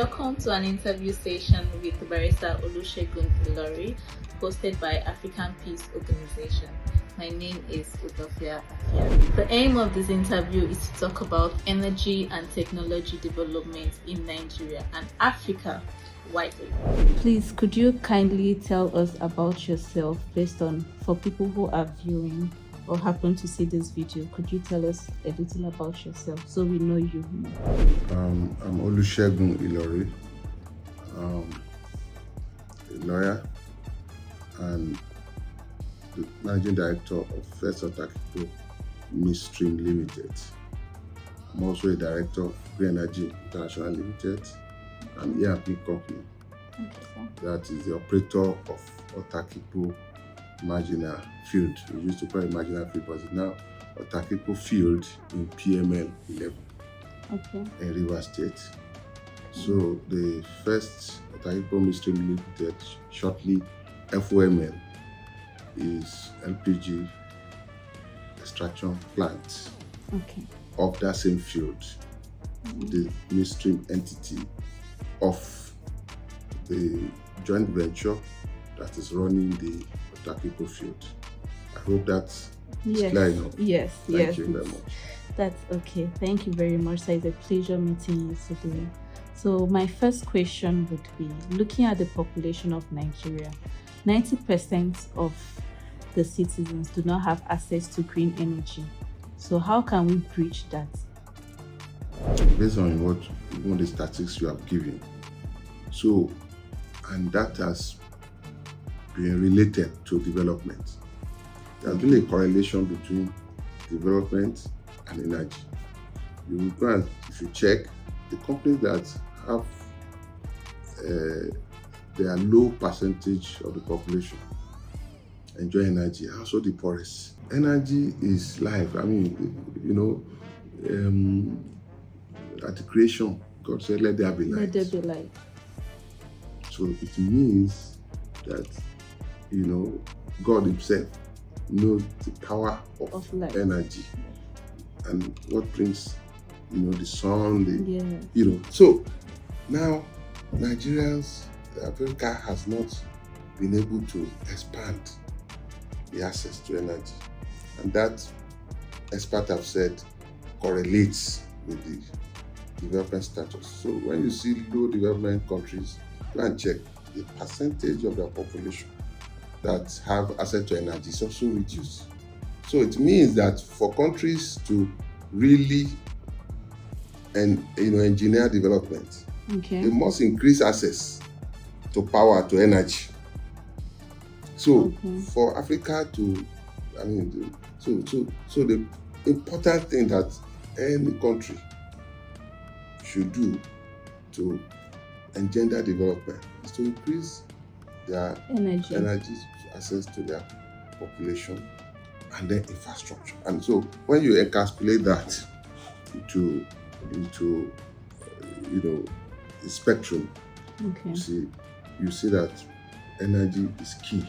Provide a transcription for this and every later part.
Welcome to an interview session with Barrister Olusegun Ilori, hosted by African Peace Organization. My name is Udofia Afia. The aim of this interview is to talk about energy and technology development in Nigeria and Africa widely. Please, could you kindly tell us about yourself based on, for people who are viewing or happen to see this video, could you tell us a little about yourself so we know you more? I'm Olusegun Ilori, a lawyer and the managing director of First Otakikpo Midstream Limited. I'm also a director of Green Energy International Limited, an ERP company that is the operator of Otakikpo Marginal Field. We used to call it Marginal Field, but it's now Otakikpo Field in PML 11 in Rivers State. So the first Otakikpo Midstream Limited, shortly FOML, is LPG extraction plant of that same field, the midstream entity of the joint venture that is running the Otakikpo field. I hope that's clear enough. Yes, Thank you very much. That's okay. Thank you very much. It's a pleasure meeting you today. So my first question would be, looking at the population of Nigeria, 90% of the citizens do not have access to green energy. So how can we bridge that? Based on one of the statistics you have given, and that has been related to development. There's been a correlation between development and energy. You will go and, if you check, the companies that have their low percentage of the population enjoy energy are also the poorest. Energy is life. I mean, at the creation, God said, let there be light. Let there be light. So it means that, God himself knows the power of energy and what brings, the sun, So now Nigerians, Africa has not been able to expand the access to energy. And that, experts have said, correlates with the development status. So when you see low development countries, go and check the percentage of their population that have access to energy is also reduced. So it means that for countries to really engineer development, they must increase access to power, to energy. So for Africa to, so the important thing that any country should do to engender development is to increase their energy access to their population and then infrastructure. And so when you encapsulate that into the spectrum, you see that energy is key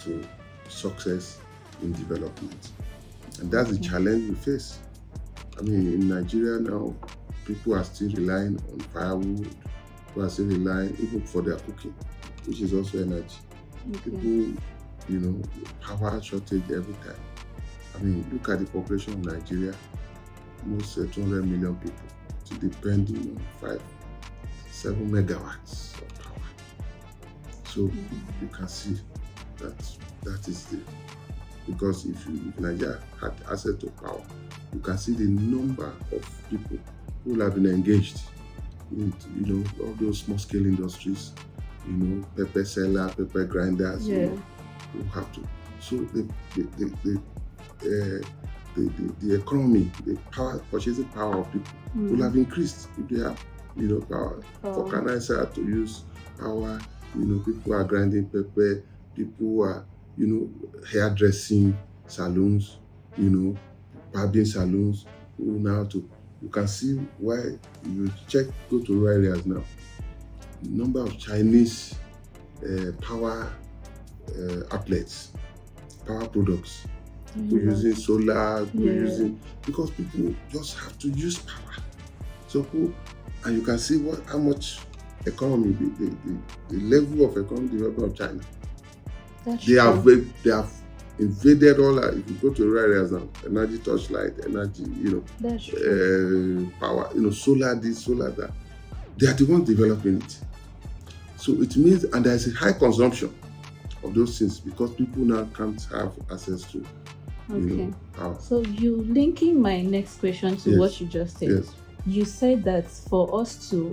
to success in development. And that's the challenge we face. I mean, in Nigeria now, people are still relying on firewood, people are still relying even for their cooking, which is also energy. People, power shortage every time. I mean, look at the population of Nigeria, almost 200 million people, still depending on 7 megawatts of power. So you can see that is because if Nigeria had access to power, you can see the number of people who have been engaged in, all those small-scale industries, pepper seller, pepper grinders, who have to. So the economy, the purchasing power of people will have increased if they have, power. For cancer to use power, people are grinding pepper, people are, hairdressing salons, barbing salons, you can see why you go to rural areas now. The number of Chinese power outlets, power products, we're using solar, because people just have to use power. So And you can see how much economy, the level of economic development of China. They have invaded all that. If you go to rural areas now, energy torchlight, energy, power, solar this, solar that. They are the ones developing it. So it means, and there is a high consumption of those things because people now can't have access to power. So you linking my next question to what you just said. Yes. You said that for us to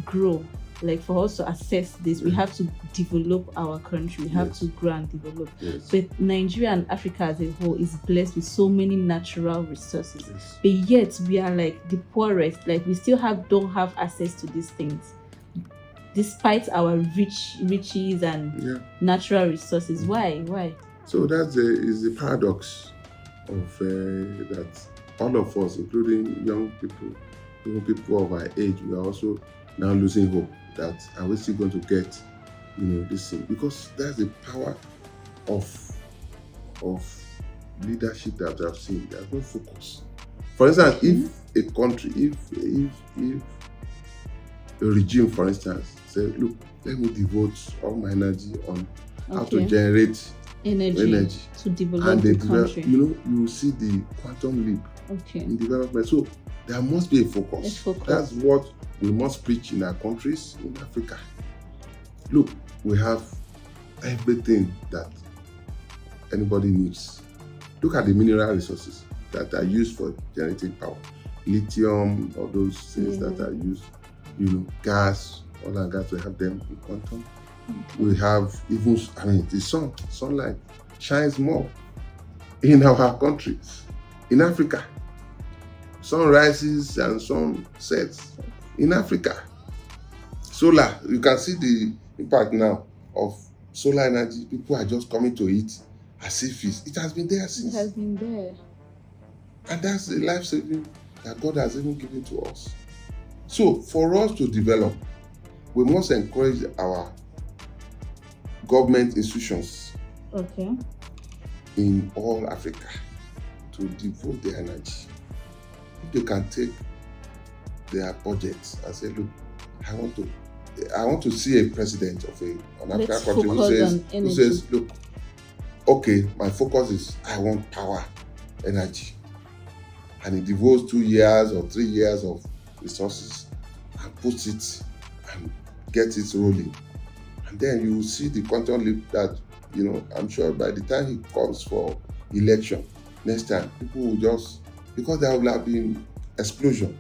grow, like for us to access this, we have to develop our country. We have to grow and develop. Yes. But Nigeria and Africa as a whole is blessed with so many natural resources. Yes. But yet we are like the poorest. Like we still don't have access to these things, despite our riches and natural resources. Why? So that is the paradox of that all of us, including young people, even people of our age, we are also now losing hope that are we still going to get, this thing? Because that's the power of leadership that I've seen. There's no focus. For instance, if a country, if a regime, for instance, say, look, let me devote all my energy on how to generate energy to develop the country. You will see the quantum leap in development. So there must be a focus. That's what we must preach in our countries, in Africa. Look, we have everything that anybody needs. Look at the mineral resources that are used for generating power. Lithium, all those things that are used, gas, oil and gas, we have them in quantum. We have even, the sunlight shines more in our countries. In Africa, sun rises and sun sets in Africa. Solar, you can see the impact now of solar energy. People are just coming to it as if it has been there since. It has been there. And that's the life saving that God has even given to us. So for us to develop, we must encourage our government institutions in all Africa to devote their energy. If they can take their budgets and say, look, I want to see a president of an African country who says, look, okay, my focus is I want power, energy. And he devotes 2 years or 3 years of resources and puts it and gets it rolling. And then you will see the quantum leap that, I'm sure by the time he comes for election next time, people will just, because there will have been explosion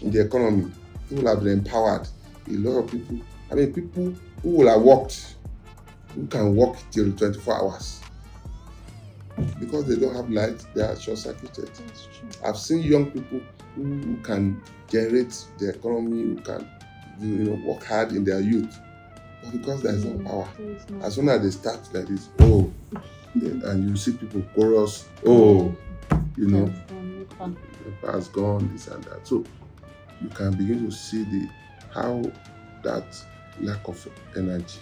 in the economy, people will have been empowered. A lot of people, people who will have worked, who can work till 24 hours. Because they don't have light, they are short-circuited. I've seen young people who can generate the economy, who can work hard in their youth. But because there is no power, as soon as they start like this, and you see people chorus, the power has gone, this and that. So you can begin to see how that lack of energy,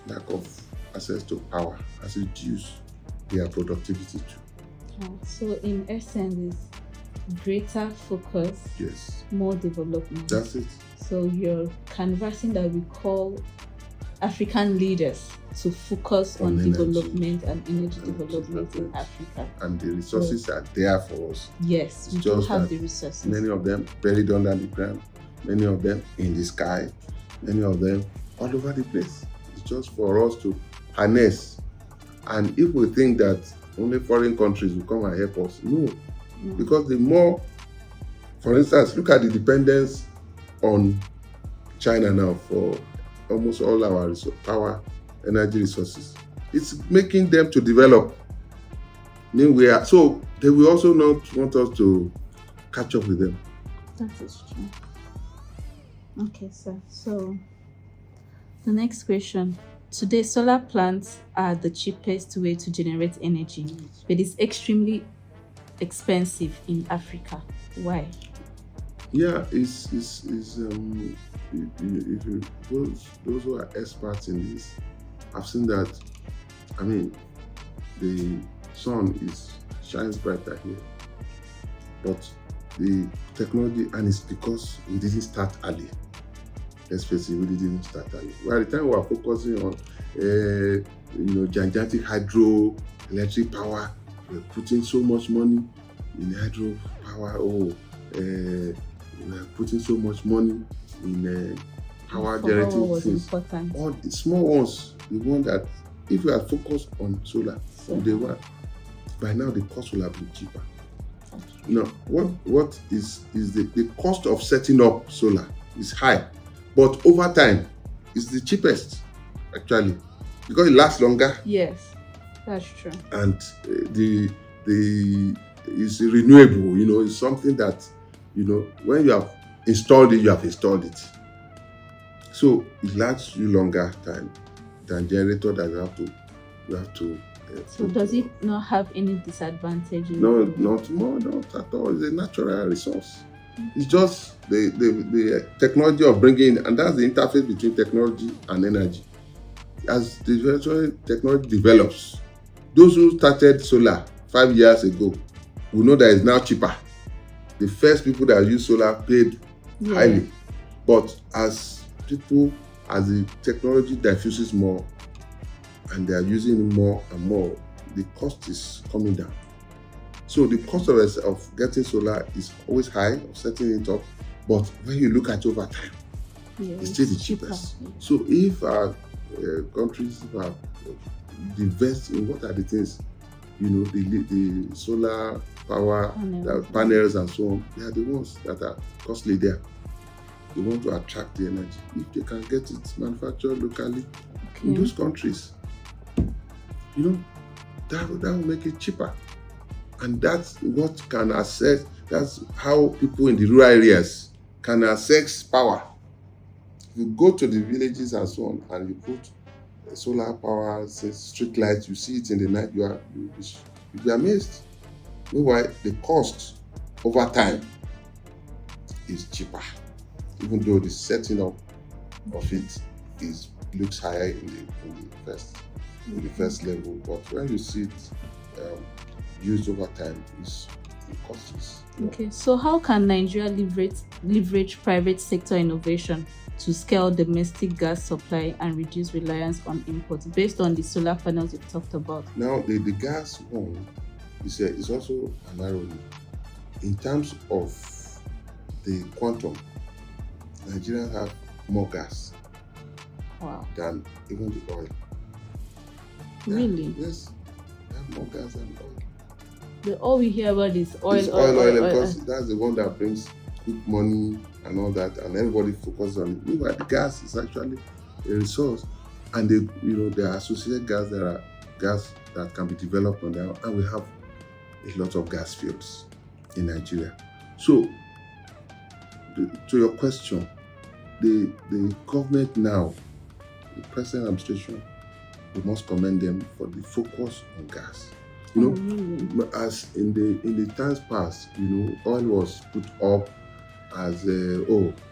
lack of access to power has reduced their productivity too. So in essence, it's greater focus, more development. That's it. So you're canvassing that we call African leaders to focus on development and energy development in Africa. And the resources are there for us. Yes, we do have the resources. Many of them buried under the ground, many of them in the sky, many of them all over the place. It's just for us to harness. And if we think that only foreign countries will come and help us, no. Because the more, for instance, look at the dependence on China now for almost all our power, energy resources. It's making them to develop. So they will also not want us to catch up with them. That is true. Okay, sir. So the next question. Today, solar plants are the cheapest way to generate energy, but it's extremely expensive in Africa. Why? Yeah, if you those who are experts in this, I've seen that. The sun shines brighter here, but the technology, and it's because we didn't start early. Let's face it, we didn't start early. By the time we are focusing on, gigantic hydroelectric power, we're putting so much money in hydro power. We're putting so much money in power generating things. Important. All the small ones, the one that if we are focused on solar from day one, by now the cost will have been cheaper. Now, what is the cost of setting up solar is high, but over time it's the cheapest actually because it lasts longer. Yes, that's true. And the is renewable. It's something that when you have installed it, you have installed it. So it lasts you longer time than generator that you have to. So does it not have any disadvantages? No, not at all. It's a natural resource. It's just the technology of bringing in, and that's the interface between technology and energy. As the technology develops, those who started solar 5 years ago will know that it's now cheaper. The first people that use solar paid highly, but as the technology diffuses more and they are using it more and more, the cost is coming down. So the cost of getting solar is always high, of setting it up, but when you look at over time, it's still the cheapest. So if our countries are invest in what are the things, the solar power panels and so on, they are the ones that are costly there. They want to attract the energy. If they can get it manufactured locally in those countries, that will make it cheaper. And that's what can access, that's how people in the rural areas can access power. You go to the villages and so on, and you put solar power, street lights, you see it in the night, you'll be amazed. Meanwhile, the cost over time is cheaper, even though the setting up of it looks higher in the first level. But when you see it used over time, the cost is low. Okay, so how can Nigeria leverage private sector innovation to scale domestic gas supply and reduce reliance on imports based on the solar panels you've talked about? Now, the gas one is also an irony. In terms of the quantum, Nigerians have more gas than even the oil. Really? Yes, they have more gas than oil. All we hear about is oil. It's oil, because that's the one that brings quick money and all that, and everybody focuses on it. Meanwhile, the gas is actually a resource, and there are associated gas that can be developed on there, and we have a lot of gas fields in Nigeria. So, to your question, the government now, the present administration, we must commend them for the focus on gas. As in the times past, oil was put up as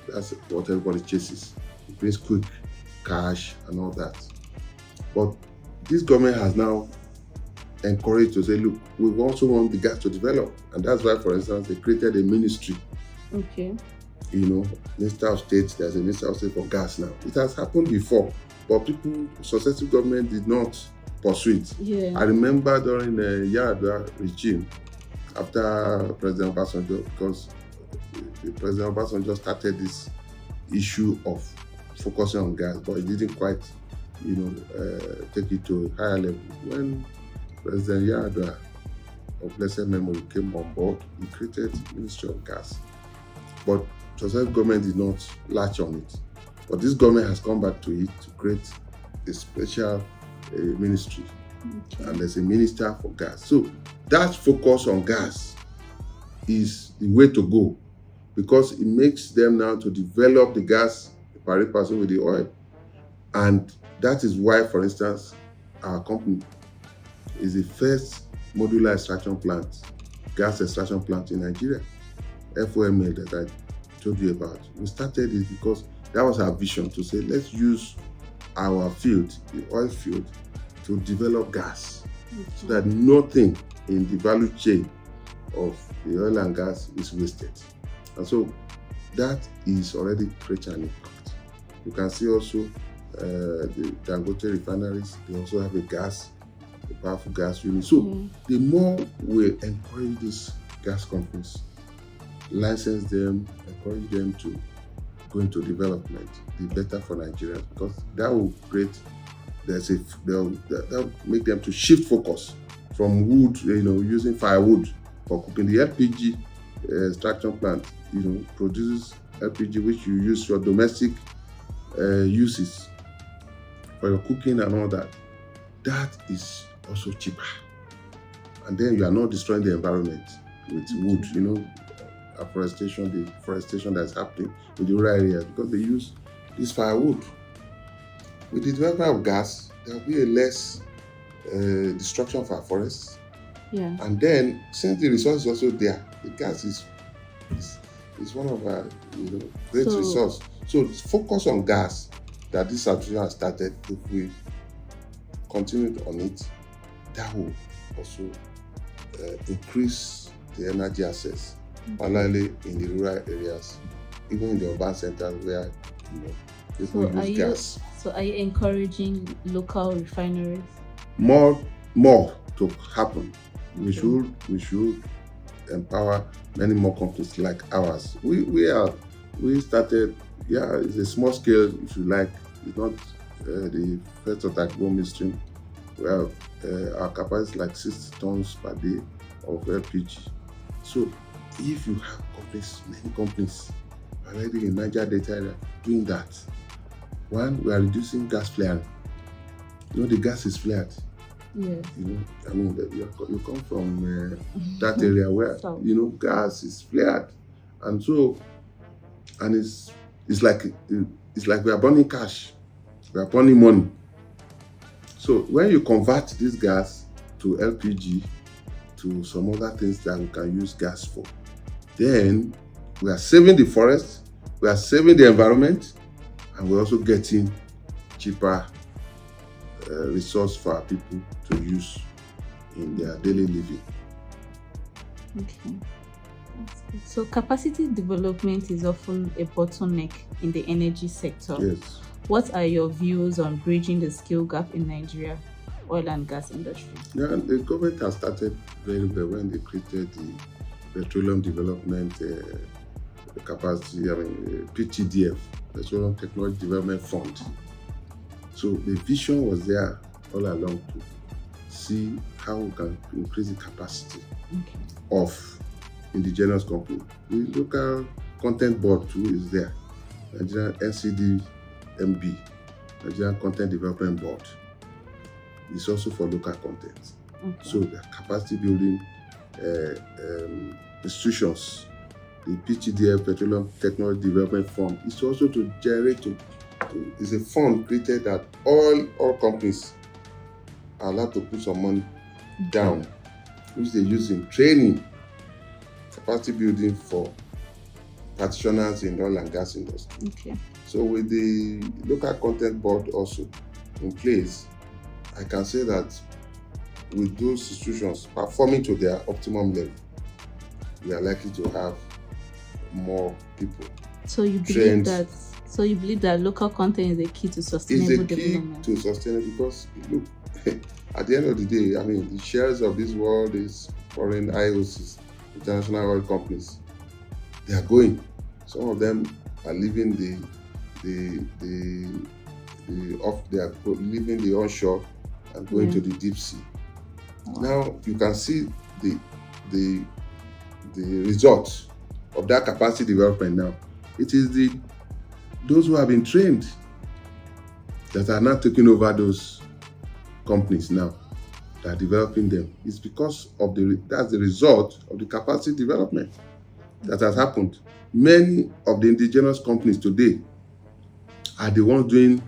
that's what everybody chases. It brings quick cash and all that. But this government has now encouraged to say, look, we also want the gas to develop, and that's why, for instance, they created a ministry. Okay. Minister of State. There's a Minister of State for gas now. It has happened before, but successive government did not pursue it. Yeah. I remember during the Yar'Adua regime, after President Obasanjo, because the President Obasanjo started this issue of focusing on gas, but he didn't quite, take it to a higher level. When President Yar'Adua, of blessed memory, came on board, he created Ministry of Gas. But successive government did not latch on it. But this government has come back to it to create a special ministry, and there's a minister for gas. So that focus on gas is the way to go, because it makes them now to develop the gas pari passu with the oil. And that is why, for instance, our company is the first modular extraction plant, gas extraction plant in Nigeria, FOML, that I told you about. We started it because that was our vision, to say, let's use our field, the oil field, to develop gas, so that nothing in the value chain of the oil and gas is wasted. And so that is already creating an impact. You can see also the Dangote refineries, they also have a powerful gas unit. So the more we encourage these gas companies, license them, encourage them to go into development, the better for Nigeria, because that will create, that will make them to shift focus from wood, using firewood for cooking. The LPG extraction plant, produces LPG which you use for domestic uses, for your cooking and all that. That is also cheaper, and then you are not destroying the environment with wood. Afforestation, the forestation that's happening in the rural areas, because they use this firewood. With the development of gas, there will be a less destruction of our forests. Yeah. And then, since the resource is also there, the gas is one of our great resource. So focus on gas that this association has started. If we continue on it, that will also increase the energy access, particularly in the rural areas, even in the urban centers where people use gas. So are you encouraging local refineries? More to happen. We should empower many more companies like ours. We started, it's a small scale, if you like. It's not the first Otakikpo Midstream. Well, our capacity is like 60 tons per day of LPG. So if you have many companies already in Niger Delta area doing that, one, we are reducing gas flaring. The gas is flared. Yes. You come from that area where gas is flared, and so it's like we are burning cash, we are burning money. So when you convert this gas to LPG, to some other things that we can use gas for, then we are saving the forest, we are saving the environment, and we're also getting cheaper resource for our people to use in their daily living. Okay. So capacity development is often a bottleneck in the energy sector. Yes. What are your views on bridging the skill gap in Nigeria oil and gas industry? Yeah, the government has started very well when they created the Petroleum Development Capacity, PTDF, Petroleum Technology Development Fund. So the vision was there all along to see how we can increase the capacity of indigenous companies. The local content board too is there. Nigerian NCDMB, Nigerian Content Development Board, is also for local content. So the capacity building institutions, the PTDF, Petroleum Technology Development Fund, is also to generate is a fund created that all companies are allowed to put some money down, which they use in training, capacity building for practitioners in the oil and gas industry. So with the local content board also in place, I can say that with those institutions performing to their optimum level, we are likely to have more people. So you believe that local content is the key to sustainable development? It's a key to sustainable, because look, at the end of the day, the shares of this world is foreign IOCs, international oil companies. They are going. Some of them are leaving they are leaving the onshore and going to the deep sea. Now you can see the result of that capacity development now. It is those who have been trained that are now taking over those companies now, that are developing them. It's because of that's the result of the capacity development that has happened. Many of the indigenous companies today are the ones doing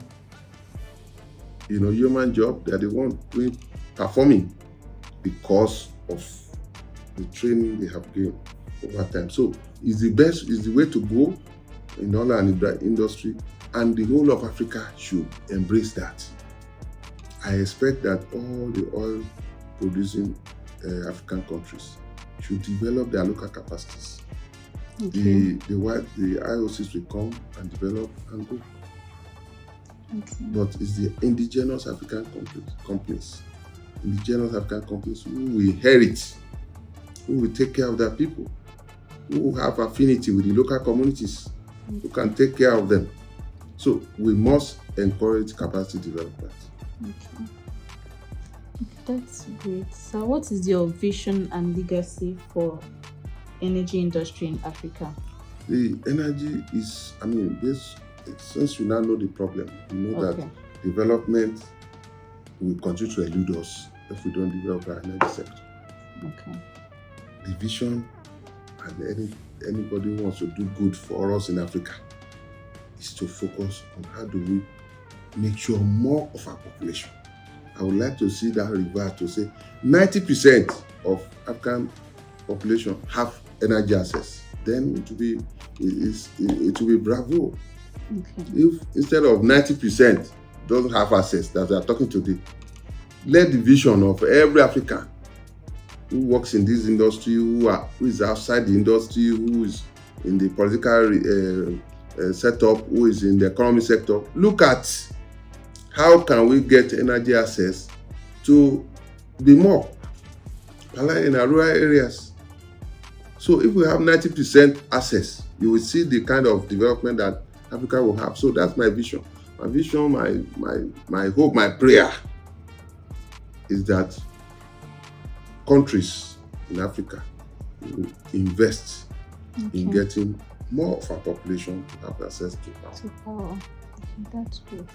human job. They are the ones performing because of the training they have gained over time. So it's the way to go in the oil and industry, and the whole of Africa should embrace that. I expect that all the oil producing African countries should develop their local capacities. Okay. The IOCs will come and develop and go. Okay. But it's the indigenous African companies who will inherit, who will take care of their people, who have affinity with the local communities, who can take care of them. So we must encourage capacity development. Okay. That's great. So what is your vision and legacy for energy industry in Africa? The energy is, since you now know the problem, you know that development will continue to elude us if we don't develop our energy sector. Okay. The vision and anybody who wants to do good for us in Africa is to focus on how do we make sure more of our population. I would like to see that reverse to say 90% of African population have energy access. Then it will be bravo. Okay. If instead of 90% doesn't have access that we are talking today, let the vision of every African who works in this industry, who is outside the industry, who is in the political setup, who is in the economic sector, look at how can we get energy access to be more in our rural areas. So if we have 90% access, you will see the kind of development that Africa will have. So that's my vision. My vision, my hope, my prayer is that countries in Africa will invest in getting more of our population to have access to power. Okay, that's good.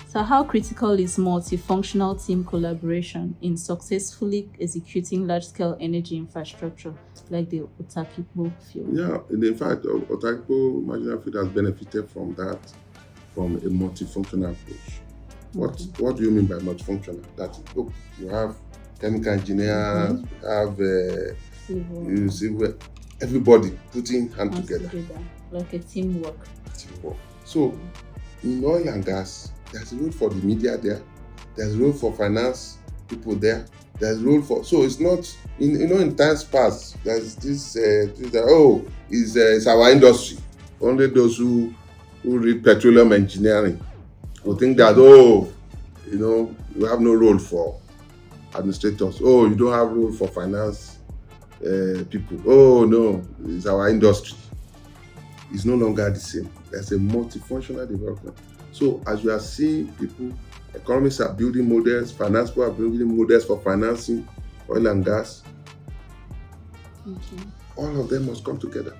So how critical is multifunctional team collaboration in successfully executing large-scale energy infrastructure like the Otakikpo field? Yeah, in fact, Otakikpo marginal field has benefited from that, from a multifunctional approach. What do you mean by multifunctional? That you have chemical engineers, you have civil, everybody putting hands together. Like a teamwork. So in oil and gas, there's a role for the media there. There's a role for finance people there. There's a role for, so it's not in times past. There's this it's our industry. Only those who read petroleum engineering will think that you have no role for administrators. Oh, you don't have role for finance people. Oh no, it's our industry. It's no longer the same. There's a multifunctional development. So as you are seeing people, economists are building models, finance people are building models for financing oil and gas. All of them must come together.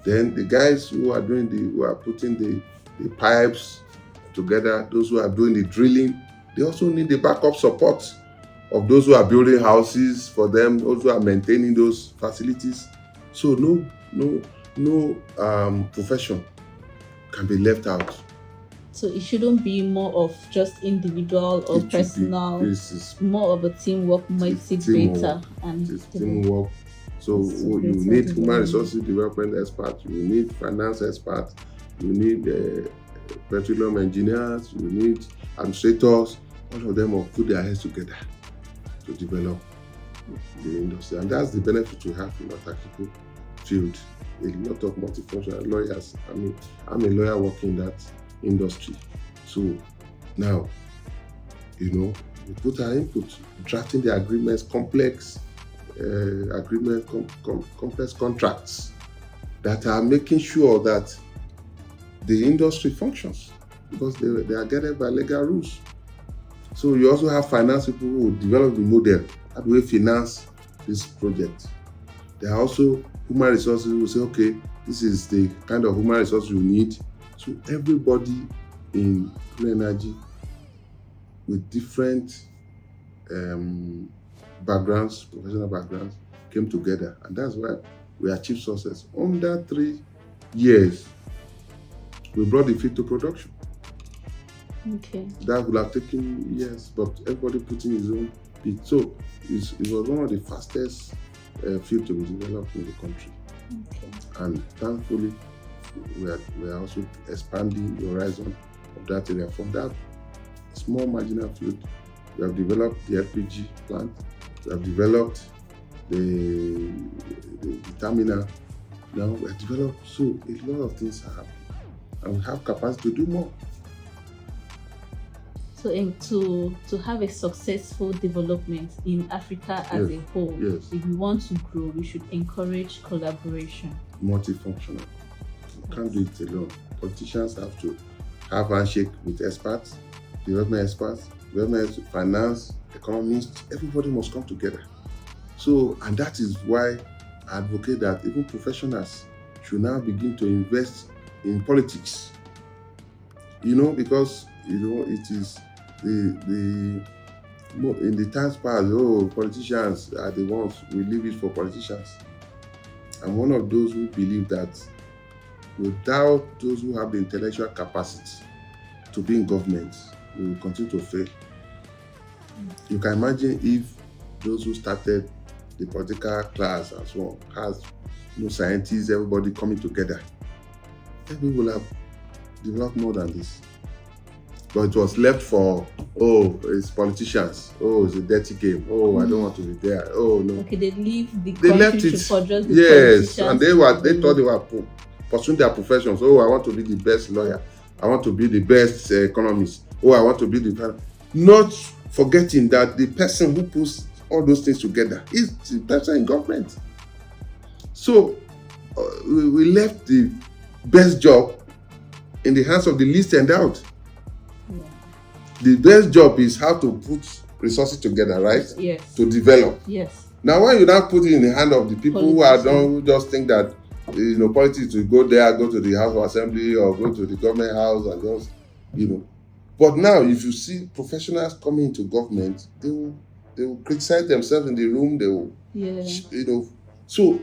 Then the guys who are putting the pipes together, those who are doing the drilling, they also need the backup support of those who are building houses for them, those who are maintaining those facilities. So no profession can be left out. So it shouldn't be more of just individual or personal, more of a teamwork makes it better. Teamwork. So you need human resources development experts, you need finance experts, you need petroleum engineers, you need administrators. All of them will put their heads together to develop the industry. And that's the benefit we have in Otakikpo field. A lot of multifunctional lawyers. I'm a lawyer working in that industry. So now, we put our input, drafting the agreements, complex complex contracts that are making sure that the industry functions because they are guided by legal rules. So you also have finance people who will develop the model. How do we finance this project? There are also human resources who will say, okay, this is the kind of human resources you need. So everybody in clean energy with different backgrounds, professional backgrounds, came together. And that's why we achieved success. Under 3 years, we brought the field to production. Okay. That would have taken years, but everybody put in his own bit. So it was one of the fastest field to be developed in the country. Okay. And thankfully, we are also expanding the horizon of that area. From that small marginal field, we have developed the LPG plant, we have developed the terminal. Now we have developed, so a lot of things are happening, and we have capacity to do more. So, to have a successful development in Africa as a whole, if we want to grow, we should encourage collaboration. Multifunctional. You can't do it alone. Politicians have to have handshake with experts, development finance, economists. Everybody must come together. So, and that is why I advocate that even professionals should now begin to invest in politics. Because it is in the times past, politicians are the ones, we leave it for politicians. I'm one of those who believe that without those who have the intellectual capacity to be in government, we will continue to fail. You can imagine if those who started the political class and so on has scientists, everybody coming together, then we will have developed more than this. But it was left for, it's politicians. It's a dirty game. I don't want to be there. No. Okay, they leave the country left it for just the yes, and they thought they were pursuing their professions. I want to be the best lawyer. I want to be the best economist. I want to be the... Not forgetting that the person who puts all those things together is the person in government. So we left the best job in the hands of the least endowed. The best job is how to put resources together, right? Yes. To develop. Yes. Now, when you now put it in the hand of the people who just think that politics to go there, go to the House of Assembly or go to the government house and just But now, if you see professionals coming into government, they will criticize themselves in the room. They will, So,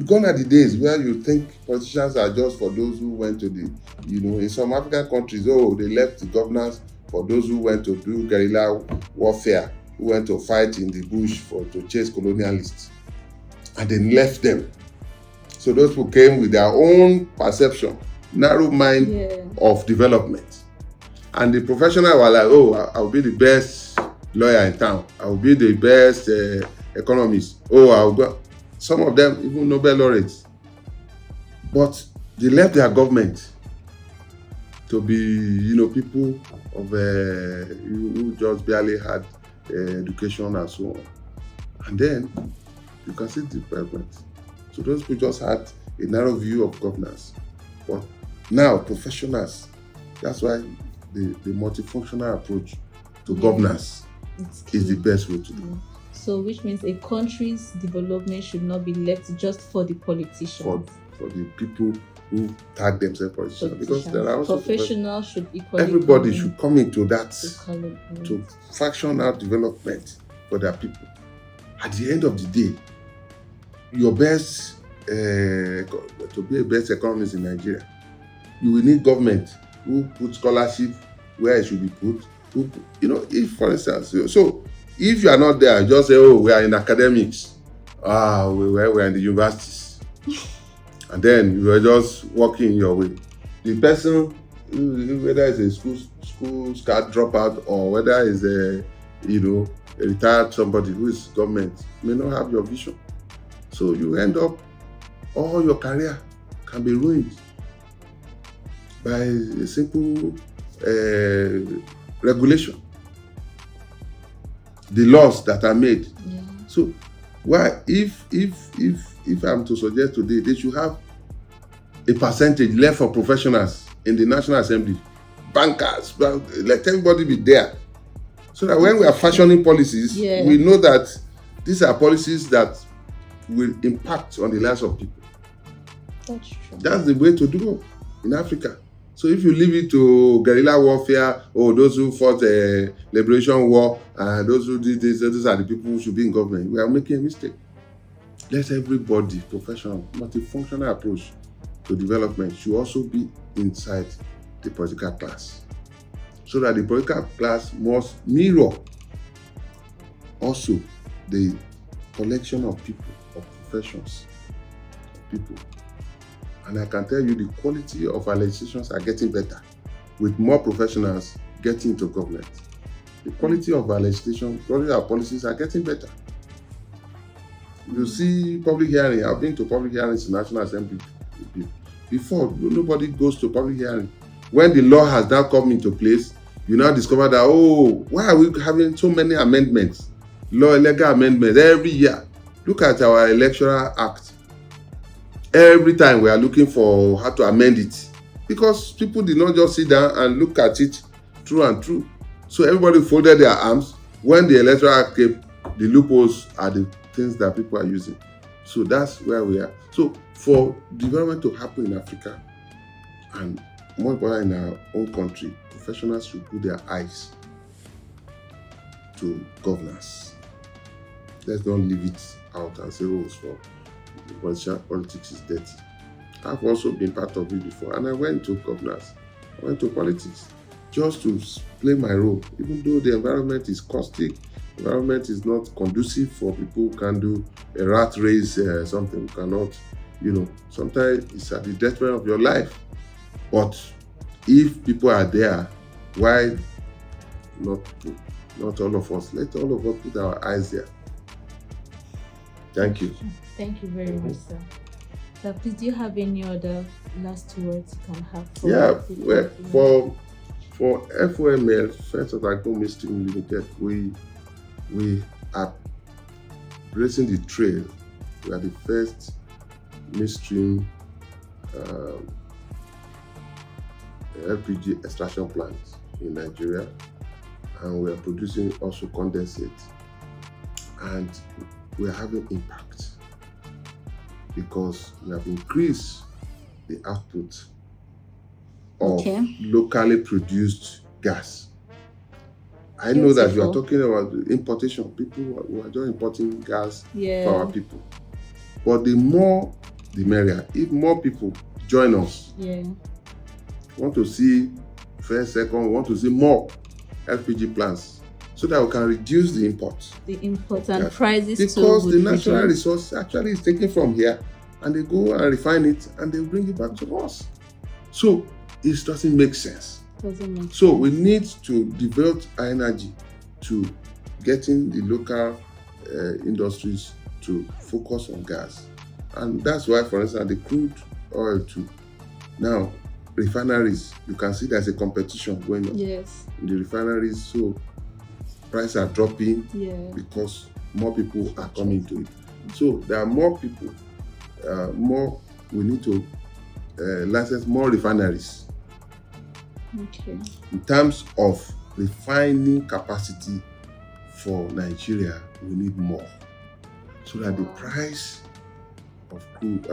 gone are the days where you think politicians are just for those who went to the, in some African countries, they left the governance for those who went to do guerrilla warfare, who went to fight in the bush to chase colonialists, and then left them. So those who came with their own perception, narrow mind of development. And the professional were like, I'll be the best lawyer in town. I'll be the best economist. I'll go. Some of them even Nobel laureates. But they left their government to be, people of who just barely had education and so on. And then you can see development. So those people just had a narrow view of governance. But now professionals, that's why the multifunctional approach to governance is the best way to do. So which means a country's development should not be left just for the politicians. For the people who tag themselves politicians. Because there are also professionals should equally everybody should come into that to faction out development for their people. At the end of the day, your best to be a best economist in Nigeria, you will need government who put scholarship where it should be put. If for instance, so if you are not there, just say, we are in academics. We are in the universities. And then you are just walking your way. The person, whether it's a school scout dropout or whether it's a retired somebody who is government, may not have your vision. So you end up, all your career can be ruined by a simple regulation. The laws that are made. Yeah. So why, if I'm to suggest today, they should have a percentage left for professionals in the National Assembly, bankers, let everybody be there, so that when we are fashioning policies, we know that these are policies that will impact on the lives of people. That's true. That's the way to do it in Africa. So if you leave it to guerrilla warfare, those who fought a liberation war, and those who did this, those are the people who should be in government, we are making a mistake. Let everybody, professional, multifunctional approach to development should also be inside the political class. So that the political class must mirror also the collection of people, of professions, of people. And I can tell you the quality of our legislations are getting better with more professionals getting into government. The quality of our legislation, quality of our policies are getting better. You see public hearing. I've been to public hearings in National Assembly before. Nobody goes to public hearing. When the law has now come into place, you now discover that, oh, why are we having so many amendments, legal amendments every year? Look at our Electoral Act. Every time we are looking for how to amend it, because people did not just sit down and look at it through and through. So everybody folded their arms. When the Electoral Act came, the loopholes are the things that people are using. So that's where we are. So for development to happen in Africa, and more important in our own country, professionals should put their eyes to governance. Let's not leave it out and say, oh, so politics is dirty. I've also been part of it before, and I went to governance. I went to politics just to play my role, even though the environment is caustic, the environment is not conducive for people who can do a rat race, something who cannot, sometimes it's at the detriment of your life. But if people are there, why not all of us? Let all of us put our eyes there. Thank you. Thank you very much, sir. So please, do you have any other last words you can have? For FOML, First Otakikpo Midstream Limited, we are blazing the trail. We are the first midstream LPG extraction plant in Nigeria, and we are producing also condensate, and we are having impact because we have increased the output of locally produced gas. I know that you are talking about importation. People who are just importing gas for our people. But the more, the merrier. If more people join us, want to see first, second, we want to see more LPG plants so that we can reduce the imports. The imports and prices because the natural resource actually is taken from here, and they go and refine it and they bring it back to us. So it doesn't make sense. So we need to devote our energy to getting the local industries to focus on gas. And that's why, for instance, the crude oil too. Now, refineries, you can see there's a competition going on in the refineries. So prices are dropping because more people are coming to it. So there are more people, we need to license more refineries. In terms of refining capacity for Nigeria, we need more, so that the price of crude,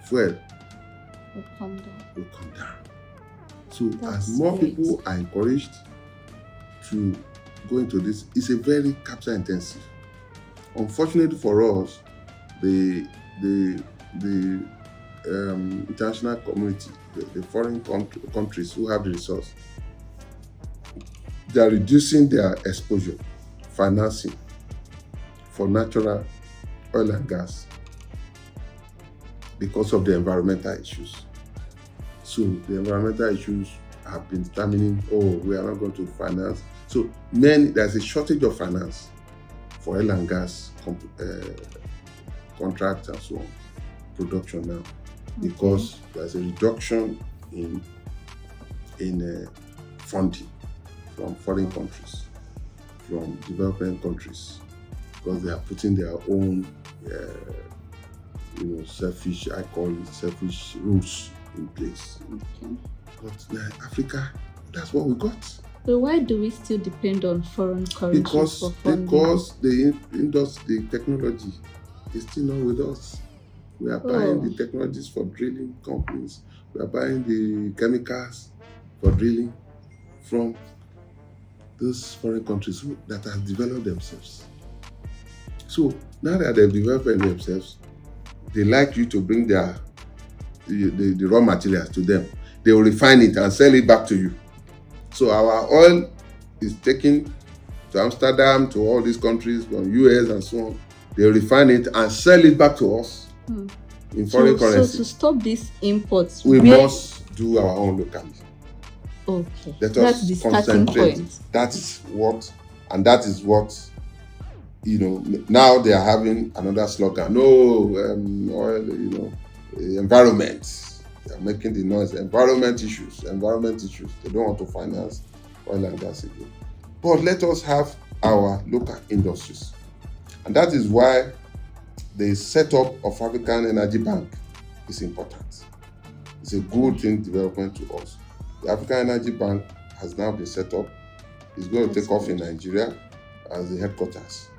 fuel will come down. So as more people are encouraged to go into this, it's a very capital intensive. Unfortunately for us, the international community, the foreign countries who have the resource, they are reducing their exposure, financing for natural oil and gas because of the environmental issues. So the environmental issues have been determining, we are not going to finance. So there's a shortage of finance for oil and gas contracts and so on, production now, because there's a reduction in funding from foreign countries, from developing countries, because they are putting their own selfish rules in place. But Africa, that's what we got. So why do we still depend on foreign currencies for funding? Because the industry, the technology is still not with us. We are buying the technologies for drilling companies. We are buying the chemicals for drilling from those foreign countries that have developed themselves. So now that they've developed themselves, they like you to bring the raw materials to them. They will refine it and sell it back to you. So our oil is taken to Amsterdam, to all these countries, from US and so on. They refine it and sell it back to us in foreign currency. So to stop these imports, we must do our own locally. Okay. That's the starting point. That is what now they are having another slogan. No, oil, environment. They are making the noise. Environment issues. They don't want to finance oil and gas again. But let us have our local industries. And that is why the setup of African Energy Bank is important. It's a good thing development to us. The African Energy Bank has now been set up. It's going to take off in Nigeria as the headquarters.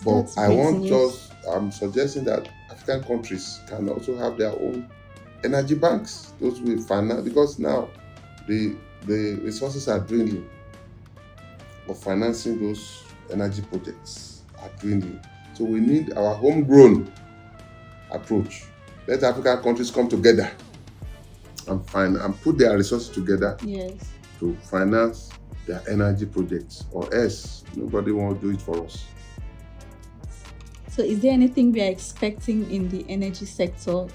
But I'm suggesting that African countries can also have their own energy banks. Those will finance, because now the resources are dwindling of financing those energy projects are dwindling. So we need our homegrown approach. Let African countries come together and put their resources together to finance their energy projects, or else nobody won't do it for us. So is there anything we are expecting in the energy sector?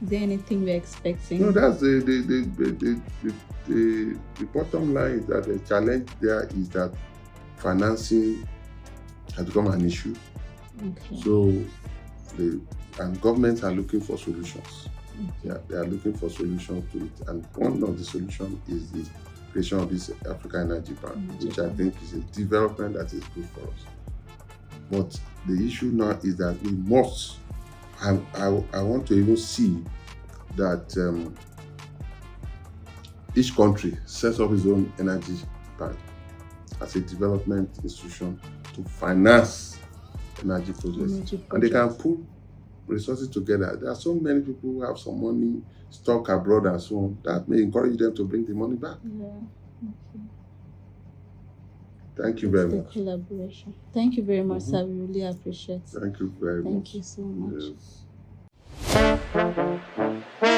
Is there anything we are expecting? No, that's the bottom line, is that the challenge there is that financing has become an issue. Okay. So and governments are looking for solutions. Okay. They are looking for solutions to it. And one of the solutions is the creation of this African Energy Bank, which I think is a development that is good for us. But the issue now is that we must, I want to even see that each country sets up its own energy bank as a development institution to finance energy projects. And they can put resources together. There are so many people who have some money stuck abroad and so on, that may encourage them to bring the money back. Yeah. Okay. Thank you very much. Collaboration. Thank you very much, sir. We really appreciate it. Thank you very much. Thank you so much. Yes.